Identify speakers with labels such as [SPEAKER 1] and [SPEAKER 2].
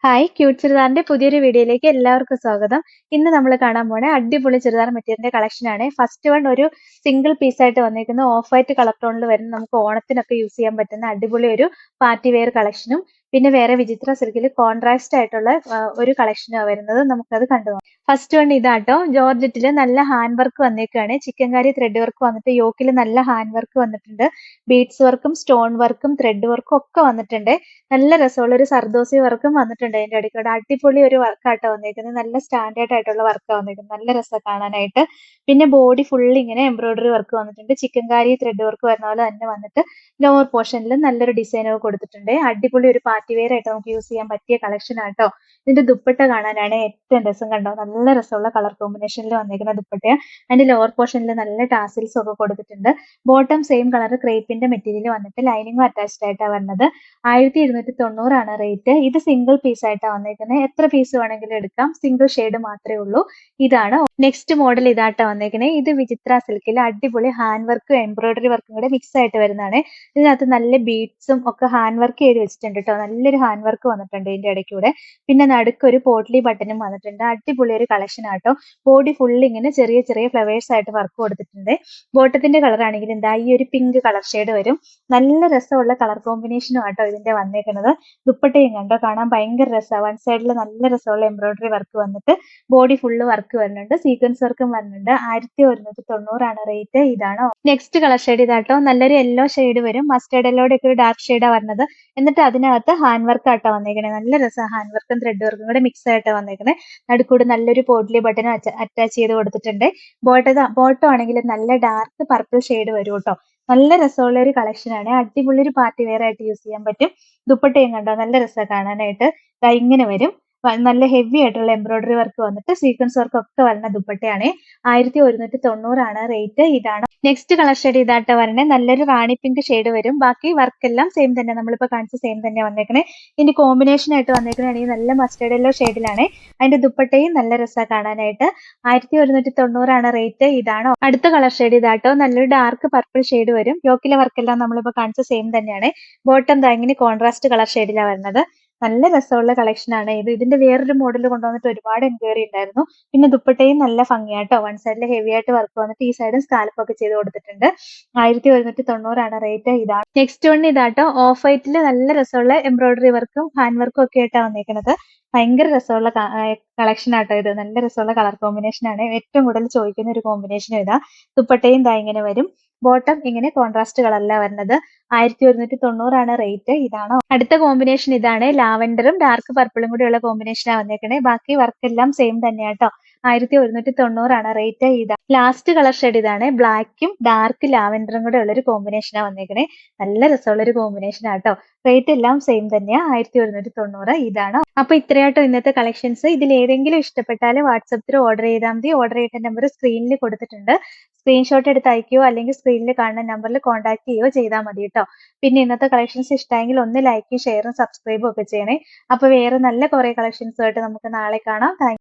[SPEAKER 1] Hi cute ചുരിദാറിന്റെ പുതിയൊരു വീഡിയോയിലേക്ക് എല്ലാവർക്കും സ്വാഗതം. ഇന്ന് നമ്മൾ കാണാൻ പോണേ അടിപൊളി ചുരിദാർ മെറ്റീരിയലിന്റെ കളക്ഷൻ ആണ്. ഫസ്റ്റ് വൺ ഒരു സിംഗിൾ പീസ് ആയിട്ട് വന്നിരിക്കുന്ന ഓഫ് വൈറ്റ് കളർ ടോണിൽ വരുന്ന നമുക്ക് ഓണത്തിനൊക്കെ യൂസ് ചെയ്യാൻ പറ്റുന്ന അടിപൊളി ഒരു പാർട്ടി വെയർ കളക്ഷനും പിന്നെ വേറെ വിചിത്ര സിൽക്കിൽ കോൺട്രാസ്റ്റ് ആയിട്ടുള്ള ഒരു കളക്ഷനാണ് വരുന്നത്. നമുക്കത് കണ്ടു നോക്കാം. ഫസ്റ്റ് വൺ ഇതാട്ടോ, ജോർജറ്റിൽ നല്ല ഹാൻഡ് വർക്ക് വന്നേക്കാണ്. ചിക്കൻ കാരി ത്രെഡ് വർക്ക് വന്നിട്ട് യോക്കിൽ നല്ല ഹാൻഡ് വർക്ക് വന്നിട്ടുണ്ട്. ബീഡ്സ് വർക്കും സ്റ്റോൺ വർക്കും ത്രെഡ് വർക്കും ഒക്കെ വന്നിട്ടുണ്ട്. നല്ല രസമുള്ള ഒരു സർദോസി വർക്കും വന്നിട്ടുണ്ട് അതിന്റെ ഇടയ്ക്കൂടെ. അടിപൊളി ഒരു വർക്കാട്ടോ വന്നിരിക്കുന്നത്. നല്ല സ്റ്റാൻഡേർഡ് ആയിട്ടുള്ള വർക്കാണ് വന്നിരിക്കുന്നത്. നല്ല രസം കാണാനായിട്ട്. പിന്നെ ബോഡി ഫുള്ള് ഇങ്ങനെ എംബ്രോയിഡറി വർക്ക് വന്നിട്ടുണ്ട്. ചിക്കൻ കാരി ത്രെഡ് വർക്ക് വരുന്ന പോലെ തന്നെ വന്നിട്ട് ലോവർ പോർഷനിൽ നല്ലൊരു ഡിസൈൻ ഒക്കെ കൊടുത്തിട്ടുണ്ട്. അടിപൊളി ഒരു പാർട്ടി വെയർ ആയിട്ട് നമുക്ക് യൂസ് ചെയ്യാൻ പറ്റിയ കളക്ഷൻ ആട്ടോ. ഇതിന്റെ ദുപ്പട്ട കാണാനാണ് ഏറ്റവും രസം. കണ്ടോ, നല്ല രസമുള്ള കളർ കോമ്പിനേഷനിൽ വന്നിരിക്കുന്ന ദുപ്പട്ടയാണ്. അതിന്റെ ലോവർ പോർഷനിൽ നല്ല ടാസിൽസ് ഒക്കെ കൊടുത്തിട്ടുണ്ട്. ബോട്ടം സെയിം കളർ ക്രേപ്പിന്റെ മെറ്റീരിയൽ വന്നിട്ട് ലൈനിങ്ങും അറ്റാച്ച്ഡ് ആയിട്ടാണ് വരുന്നത്. 1290 റേറ്റ്. ഇത് സിംഗിൾ പീസ് ആയിട്ടാണ് വന്നേക്കുന്നത്. എത്ര പീസ് വേണമെങ്കിലും എടുക്കാം. സിംഗിൾ ഷെയ്ഡ് മാത്രമേ ഉള്ളൂ. ഇതാണ് നെക്സ്റ്റ് മോഡൽ. ഇതാട്ടോ വന്നേക്കുന്നത്. ഇത് വിചിത്ര സിൽക്കിൽ അടിപൊളി ഹാൻഡ് വർക്കും എംബ്രോയിഡറി വർക്കും കൂടെ മിക്സ് ആയിട്ട് വരുന്നതാണ്. ഇതിനകത്ത് നല്ല ബീഡ്സും ഒക്കെ ഹാൻഡ് വർക്ക് ചെയ്ത് വെച്ചിട്ടുണ്ട് കേട്ടോ. നല്ലൊരു ഹാൻഡ് വർക്ക് വന്നിട്ടുണ്ട് ഇതിന്റെ ഇടയ്ക്കൂടെ. പിന്നെ നടുക്കൊരു പോട്ട്ലി ബട്ടണും വന്നിട്ടുണ്ട്. അടിപൊളി ഒരു കളക്ഷൻ ആട്ടോ. ബോഡി ഫുൾ ഇങ്ങനെ ചെറിയ ചെറിയ ഫ്ലവേഴ്സ് ആയിട്ട് വർക്ക് കൊടുത്തിട്ടുണ്ട്. ബോട്ടത്തിന്റെ കളർ ആണെങ്കിൽ എന്താ ഈ ഒരു പിങ്ക് കളർ ഷെയ്ഡ് വരും. നല്ല രസമുള്ള കളർ കോമ്പിനേഷനും ആട്ടോ ഇതിന്റെ വന്നേക്കുന്നത്. ദുപ്പട്ടയും കണ്ടോ, കാണാൻ ഭയങ്കര രസമാണ്. വൺ സൈഡിൽ നല്ല രസമുള്ള എംബ്രോയിഡറി വർക്ക് വന്നിട്ട് ബോഡി ഫുള്ള് വർക്ക് വരുന്നുണ്ട്. സീക്വൻസ് വർക്കും വരുന്നുണ്ട്. 1190 റേറ്റ്. ഇതാണോ നെക്സ്റ്റ് കളർ ഷെയ്ഡ്. ഇതാട്ടോ നല്ലൊരു യെല്ലോ ഷെയ്ഡ് വരും. മസ്റ്റേർഡ് യെല്ലോയുടെ ഒക്കെ ഒരു ഡാർക്ക് ഷെയ്ഡാണ് വരുന്നത്. എന്നിട്ട് അതിനകത്ത് ഹാൻഡ് വർക്ക് ആട്ടോ വന്നേക്കണേ. നല്ല രസം. ഹാൻഡ് വർക്കും ത്രെഡ് വർക്കും കൂടെ മിക്സ് ആയിട്ടാണ് വന്നേക്കണേ. നടുക്കൂടെ നല്ലൊരു പോട്ട്ലി ബട്ടൺ അറ്റാച്ച് ചെയ്ത് കൊടുത്തിട്ടുണ്ട്. ബോട്ടം ആണെങ്കിൽ നല്ല ഡാർക്ക് പർപ്പിൾ ഷെയ്ഡ് വരും കേട്ടോ. നല്ല രസമുള്ള ഒരു കളക്ഷൻ ആണ്. അടിപൊളി ഒരു പാർട്ടി വെയർ ആയിട്ട് യൂസ് ചെയ്യാൻ പറ്റും. ദുപ്പട്ടയും കണ്ടോ, നല്ല രസമാണ് കാണാനായിട്ട്. ഇങ്ങനെ വരും. നല്ല ഹെവി ആയിട്ടുള്ള എംബ്രോയിഡറി വർക്ക് വന്നിട്ട് സീക്വൻസ് വർക്ക് ഒക്കെ വരുന്ന ദുപ്പട്ടയാണ്. 1190 റേറ്റ്. ഇതാണ് നെക്സ്റ്റ് കളർ ഷെയ്ഡ്. ഇതാട്ടോ വരണേ. നല്ലൊരു റാണി പിങ്ക് ഷെയ്ഡ് വരും. ബാക്കി വർക്ക് എല്ലാം സെയിം തന്നെ, നമ്മളിപ്പോ കാണിച്ച സെയിം തന്നെ വന്നേക്കണേ. ഇതിന്റെ കോമ്പിനേഷൻ ആയിട്ട് വന്നേക്കണെങ്കിൽ നല്ല മസ്റ്റേർഡ് യെല്ലോ ഷെയ്ഡിലാണ്. അതിന്റെ ദുപ്പട്ടയും നല്ല രസമാണ് കാണാനായിട്ട്. 1190 റേറ്റ്. ഇതാണോ അടുത്ത കളർ ഷെയ്ഡ്. ഇതാട്ടോ നല്ലൊരു ഡാർക്ക് പർപ്പിൾ ഷെയ്ഡ് വരും. യോക്കിലെ വർക്കെല്ലാം നമ്മളിപ്പോ കാണിച്ച സെയിം തന്നെയാണ്. ബോട്ടം ഇങ്ങനെ കോൺട്രാസ്റ്റ് കളർ ഷെയ്ഡിലാണ് വരുന്നത്. നല്ല രസമുള്ള കളക്ഷൻ ആണ് ഇത്. ഇതിന്റെ വേറൊരു മോഡൽ കൊണ്ടുവന്നിട്ട് ഒരുപാട് എൻക്വയറി ഉണ്ടായിരുന്നു. പിന്നെ ദുപ്പട്ടയും നല്ല ഭംഗിയാട്ടോ. വൺ സൈഡിൽ ഹെവി ആയിട്ട് വർക്ക് വന്നിട്ട് ഈ സൈഡും സ്കാലപ്പ് ഒക്കെ ചെയ്ത് കൊടുത്തിട്ടുണ്ട്. 1190 റേറ്റ്. ഇതാണ് നെക്സ്റ്റ് വൺ. ഇതാട്ടോ ഓഫ് വൈറ്റിൽ നല്ല രസമുള്ള എംബ്രോയിഡറി വർക്കും ഹാൻഡ് വർക്കും ഒക്കെ ആയിട്ടാണ് വന്നേക്കുന്നത്. ഭയങ്കര രസമുള്ള കളക്ഷൻ ആട്ടോ ഇത്. നല്ല രസമുള്ള കളർ കോമ്പിനേഷൻ ആണ്. ഏറ്റവും കൂടുതൽ ചോദിക്കുന്ന ഒരു കോമ്പിനേഷൻ ഇതാ. ദുപ്പട്ടയും ഇങ്ങനെ വരും. ബോട്ടം ഇങ്ങനെ കോൺട്രാസ്റ്റ് കളറിലാണ് വരുന്നത്. 1190 റേറ്റ്. ഇതാണോ അടുത്ത കോമ്പിനേഷൻ. ഇതാണ് ലാവൻഡറും ഡാർക്ക് പർപ്പിളും കൂടിയുള്ള കോമ്പിനേഷനാണ് വന്നേക്കണേ. ബാക്കി വർക്ക് എല്ലാം സെയിം തന്നെയാട്ടോ. 1190 റേറ്റ്. ഇതാ ലാസ്റ്റ് കളർ ഷെയ്ഡ്. ഇതാണ് ബ്ലാക്കും ഡാർക്ക് ലാവൻഡറും കൂടെ ഉള്ള ഒരു കോമ്പിനേഷനാണ് വന്നേക്കണേ. നല്ല രസമുള്ള ഒരു കോമ്പിനേഷൻ ആട്ടോ. റേറ്റ് എല്ലാം സെയിം തന്നെയാ. 1190. ഇതാണോ അപ്പൊ ഇത്രയാട്ടോ ഇന്നത്തെ കളക്ഷൻസ്. ഇതിൽ ഏതെങ്കിലും ഇഷ്ടപ്പെട്ടാൽ വാട്സപ്പിൽ ഓർഡർ ചെയ്താൽ മതി. ഓർഡർ ചെയ്ത നമ്പർ സ്ക്രീനിൽ കൊടുത്തിട്ടുണ്ട്. സ്ക്രീൻഷോട്ട് എടുത്ത് അയക്കുകയോ അല്ലെങ്കിൽ സ്ക്രീനിൽ കാണുന്ന നമ്പറിൽ കോൺടാക്ട് ചെയ്യുകയോ ചെയ്താൽ മതി കേട്ടോ. പിന്നെ ഇന്നത്തെ കളക്ഷൻസ് ഇഷ്ടമെങ്കിൽ ഒന്ന് ലൈക്കും ഷെയറും സബ്സ്ക്രൈബും ഒക്കെ ചെയ്യണേ. അപ്പൊ വേറെ നല്ല കുറെ കളക്ഷൻസുമായിട്ട് നമുക്ക് നാളെ കാണാം. താങ്ക്